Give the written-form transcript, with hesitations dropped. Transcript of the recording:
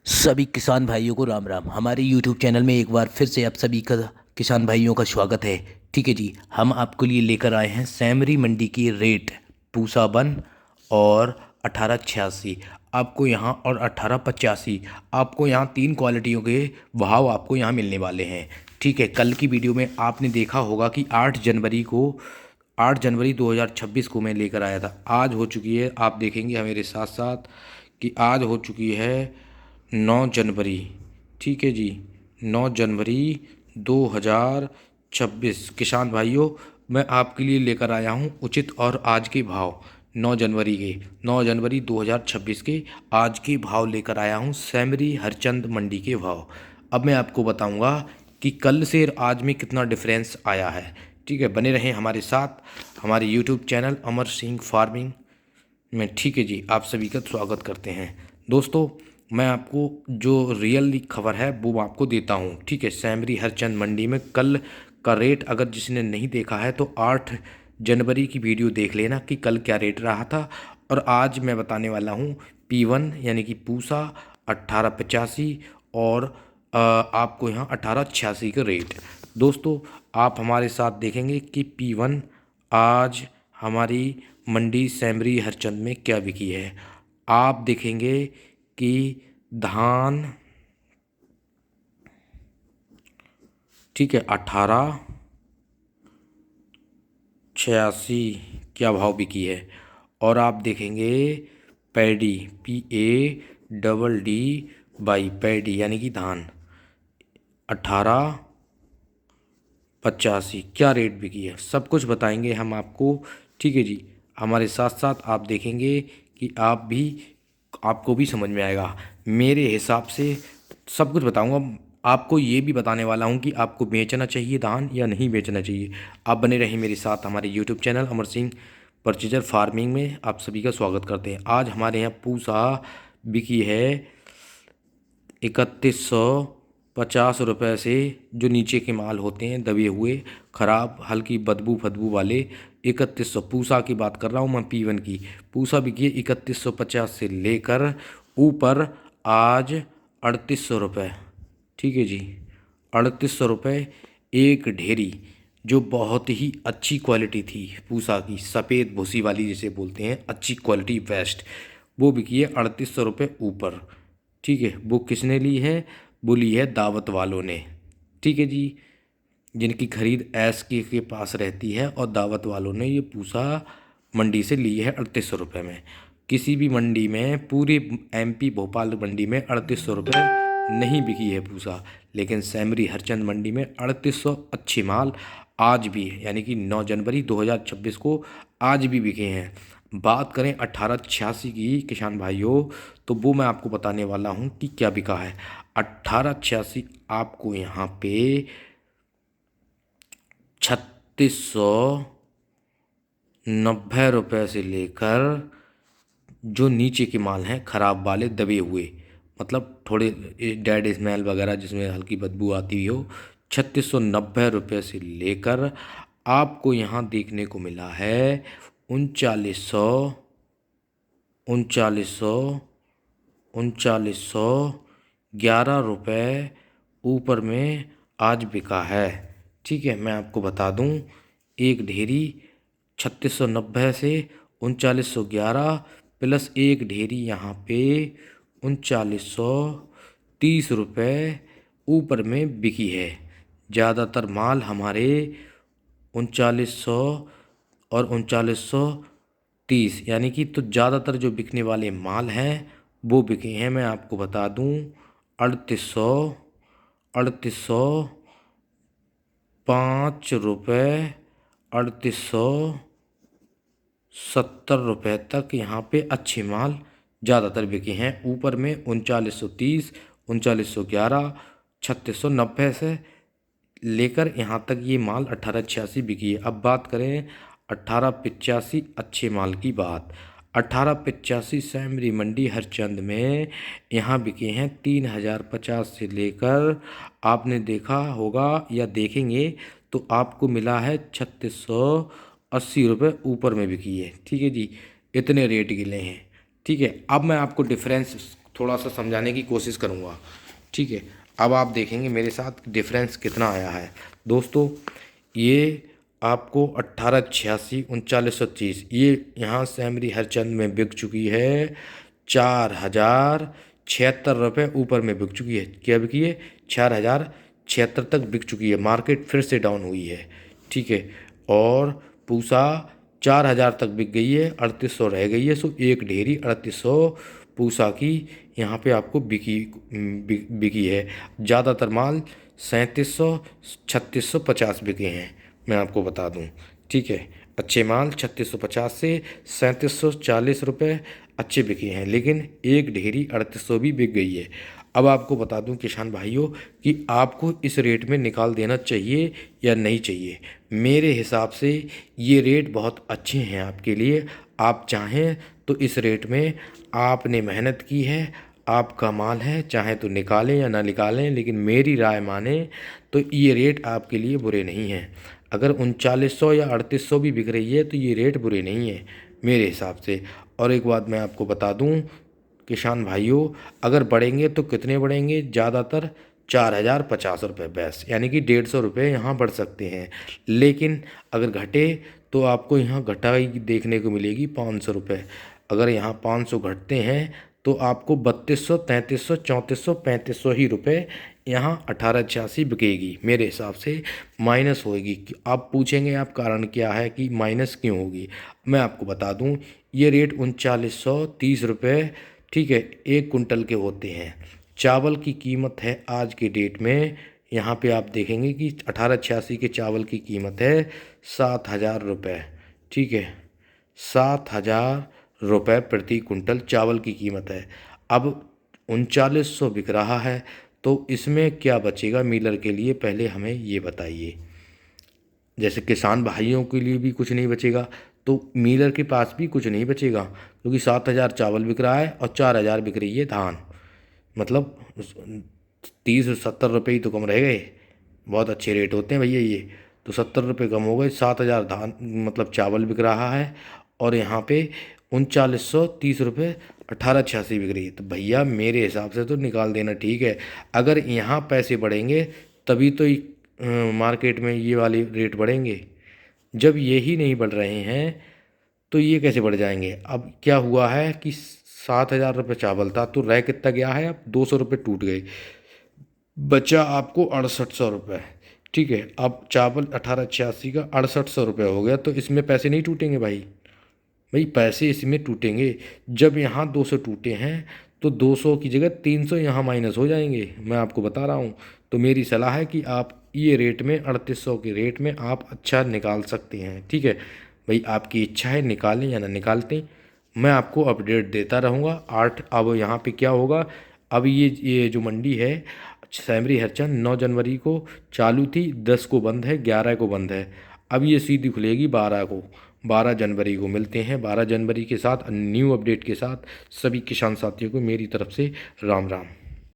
सभी किसान भाइयों को राम राम। हमारे YouTube चैनल में एक बार फिर से आप सभी का किसान भाइयों का स्वागत है। ठीक है जी, हम आपके लिए लेकर आए हैं सैमरी मंडी की रेट पूसा बन और 1886 आपको यहाँ और 1885 आपको यहाँ तीन क्वालिटियों के भाव आपको यहाँ मिलने वाले हैं। ठीक है, कल की वीडियो में आपने देखा होगा कि 8 जनवरी 2026 को मैं लेकर आया था। आज हो चुकी है, आप देखेंगे मेरे साथ साथ कि आज हो चुकी है 9 जनवरी। ठीक है जी, 9 जनवरी 2026। किसान भाइयों, मैं आपके लिए लेकर आया हूँ उचित और आज के भाव। 9 जनवरी 2026 के आज के भाव लेकर आया हूँ सैमरी हरचंद मंडी के भाव। अब मैं आपको बताऊंगा कि कल से आज में कितना डिफरेंस आया है। ठीक है, बने रहें हमारे साथ हमारे YouTube channel Amar Singh farming में। ठीक है जी, आप सभी का स्वागत करते हैं। दोस्तों, मैं आपको जो रियल खबर है वो आपको देता हूँ। ठीक है, सैमरी हरचंद मंडी में कल का रेट अगर जिसने नहीं देखा है तो 8 जनवरी की वीडियो देख लेना कि कल क्या रेट रहा था। और आज मैं बताने वाला हूँ P1 यानी कि पूसा 1885 और आपको यहाँ 1886 का रेट। दोस्तों, आप हमारे साथ देखेंगे कि P1 आज हमारी मंडी सैमरी हरचंद में क्या बिकी है। आप देखेंगे कि धान, ठीक है, 1886 क्या भाव बिकी है। और आप देखेंगे पैडी, PADD पैडी यानी कि धान 1885 क्या रेट बिकी है, सब कुछ बताएंगे हम आपको। ठीक है जी, हमारे साथ साथ आप देखेंगे कि आपको भी समझ में आएगा। मेरे हिसाब से सब कुछ बताऊंगा। आपको ये भी बताने वाला हूँ कि आपको बेचना चाहिए धान या नहीं बेचना चाहिए। आप बने रहें मेरे साथ हमारे YouTube channel Amar Singh purchaser farming में। आप सभी का स्वागत करते हैं। आज हमारे यहाँ पूसा बिकी है 3150 रुपये से। जो नीचे के माल होते हैं दबे हुए, ख़राब, हल्की बदबू फदबू वाले, 3100 पूसा की बात कर रहा हूँ मैं। P1 की पूसा बिकी है 3150 से लेकर ऊपर आज 3800 रुपये। ठीक है जी, 3800 रुपये एक ढेरी, जो बहुत ही अच्छी क्वालिटी थी पूसा की, सफ़ेद भूसी वाली जिसे बोलते हैं, अच्छी क्वालिटी बेस्ट, वो बिकी है 3800 रुपये ऊपर। ठीक है, वो किसने ली है? वो ली है दावत वालों ने। ठीक है जी, जिनकी खरीद एस के पास रहती है, और दावत वालों ने ये पूसा मंडी से ली है 3800 रुपये में। किसी भी मंडी में, पूरे MP भोपाल मंडी में 3800 रुपये नहीं बिकी है पूसा, लेकिन सैमरी हरचंद मंडी में 3800 अच्छे माल आज भी है, यानी कि 9 जनवरी 2026 को आज भी बिके हैं। बात करें 1886 की किसान भाइयों, तो वो मैं आपको बताने वाला हूँ कि क्या बिका है। 1886 आपको यहाँ पे 3690 रुपये से लेकर, जो नीचे के माल हैं खराब वाले दबे हुए, मतलब थोड़े डेड स्मेल वगैरह जिसमें हल्की बदबू आती हो, 3690 रुपये से लेकर आपको यहाँ देखने को मिला है 3911 रुपये ऊपर में आज बिका है। ठीक है, मैं आपको बता दूं, एक ढेरी 3690 से 3911 प्लस एक ढेरी यहाँ पे 3930 रुपये ऊपर में बिकी है। ज़्यादातर माल हमारे 3900 और 3930, यानी कि तो ज़्यादातर जो बिकने वाले माल हैं वो बिके हैं, मैं आपको बता दूं, 3805 रुपये, 3870 रुपये तक यहाँ पे अच्छे माल ज़्यादातर बिके हैं। ऊपर में 3930, 3911, 3690 से लेकर यहाँ तक ये माल 1886 बिकी है। अब बात करें 1885 अच्छे माल की बात। 1885 सैमरी मंडी हरचंद में यहाँ बिके हैं 3050 से लेकर, आपने देखा होगा या देखेंगे तो आपको मिला है 3680 रुपये ऊपर में बिकी है। ठीक है जी, इतने रेट गिले हैं। ठीक है, अब मैं आपको डिफरेंस थोड़ा सा समझाने की कोशिश करूँगा। ठीक है, अब आप देखेंगे मेरे साथ डिफरेंस कितना आया है। दोस्तों ये आपको 1886 3930 ये यहाँ सैमरी हरचंद में बिक चुकी है 4076 रुपये ऊपर में बिक चुकी है। क्या बिकी है? 4076 तक बिक चुकी है। मार्केट फिर से डाउन हुई है। ठीक है, और पूसा 4000 तक बिक गई है, 3800 रह गई है। सो एक ढेरी 3800 पूसा की यहाँ पे आपको बिकी है। ज़्यादातर माल 3700 3650 बिके हैं, मैं आपको बता दूं। ठीक है, अच्छे माल 3650 से 3740 रुपये अच्छे बिके हैं, लेकिन एक ढेरी 3800 भी बिक गई है। अब आपको बता दूं किसान भाइयों कि आपको इस रेट में निकाल देना चाहिए या नहीं चाहिए। मेरे हिसाब से ये रेट बहुत अच्छे हैं आपके लिए। आप चाहें तो इस रेट में, आपने मेहनत की है, आपका माल है, चाहे तो निकालें या ना निकालें, लेकिन मेरी राय माने तो ये रेट आपके लिए बुरे नहीं हैं। अगर 3900 या 3800 भी बिक रही है तो ये रेट बुरे नहीं है मेरे हिसाब से। और एक बात मैं आपको बता दूं किसान भाइयों, अगर बढ़ेंगे तो कितने बढ़ेंगे? ज़्यादातर 4050 रुपये बस, यानी कि 150 रुपये यहाँ बढ़ सकते हैं। लेकिन अगर घटे तो आपको यहाँ घटाई देखने को मिलेगी 500 रुपये। अगर यहाँ 500 घटते हैं तो आपको 3200 3300 3400 3500 ही रुपये यहाँ 1886 बिकेगी मेरे हिसाब से। माइनस होगी। आप पूछेंगे आप कारण क्या है कि माइनस क्यों होगी? मैं आपको बता दूं, ये रेट 3930 रुपये, ठीक है, 1 कुंटल के होते हैं। चावल की कीमत है आज के डेट में, यहाँ पे आप देखेंगे कि 1886 के चावल की कीमत है 7000 रुपये। ठीक है, 7000 रुपये प्रति कुंटल चावल की कीमत है। अब 3900 बिक रहा है, तो इसमें क्या बचेगा मिलर के लिए, पहले हमें ये बताइए। जैसे किसान भाइयों के लिए भी कुछ नहीं बचेगा, तो मिलर के पास भी कुछ नहीं बचेगा, क्योंकि 7000 चावल बिक रहा है और 4000 बिक रही है धान। मतलब 30-70 रुपये ही तो कम रह गए। बहुत अच्छे रेट होते हैं भैया ये। तो 70 रुपये कम हो गए। 7000 धान मतलब चावल बिक रहा है, और यहाँ पे 3930 रुपये 1886 बिक रही है। तो भैया मेरे हिसाब से तो निकाल देना ठीक है। अगर यहाँ पैसे बढ़ेंगे तभी तो मार्केट में ये वाले रेट बढ़ेंगे। जब ये ही नहीं बढ़ रहे हैं तो ये कैसे बढ़ जाएंगे? अब क्या हुआ है कि 7000 रुपये चावल था, तो रह कितना गया है? अब 200 रुपये टूट गए, बचा आपको 6800 रुपये। ठीक है, अब चावल 1886 का 6800 रुपये हो गया, तो इसमें पैसे नहीं टूटेंगे भाई? भाई पैसे इसमें टूटेंगे। जब यहाँ 200 टूटे हैं तो 200 की जगह 300 यहाँ माइनस हो जाएंगे, मैं आपको बता रहा हूँ। तो मेरी सलाह है कि आप ये रेट में 3800 के रेट में आप अच्छा निकाल सकते हैं। ठीक है भाई, आपकी इच्छा है निकालें या ना निकालते, मैं आपको अपडेट देता रहूँगा। अब यहाँ पे क्या होगा, अब ये जो मंडी है सैमरी हरचंद 9 जनवरी को चालू थी, 10 को बंद है, 11 को बंद है। अब ये सीधी खुलेगी 12 को। 12 जनवरी को मिलते हैं। 12 जनवरी के साथ न्यू अपडेट के साथ सभी किसान साथियों को मेरी तरफ से राम राम।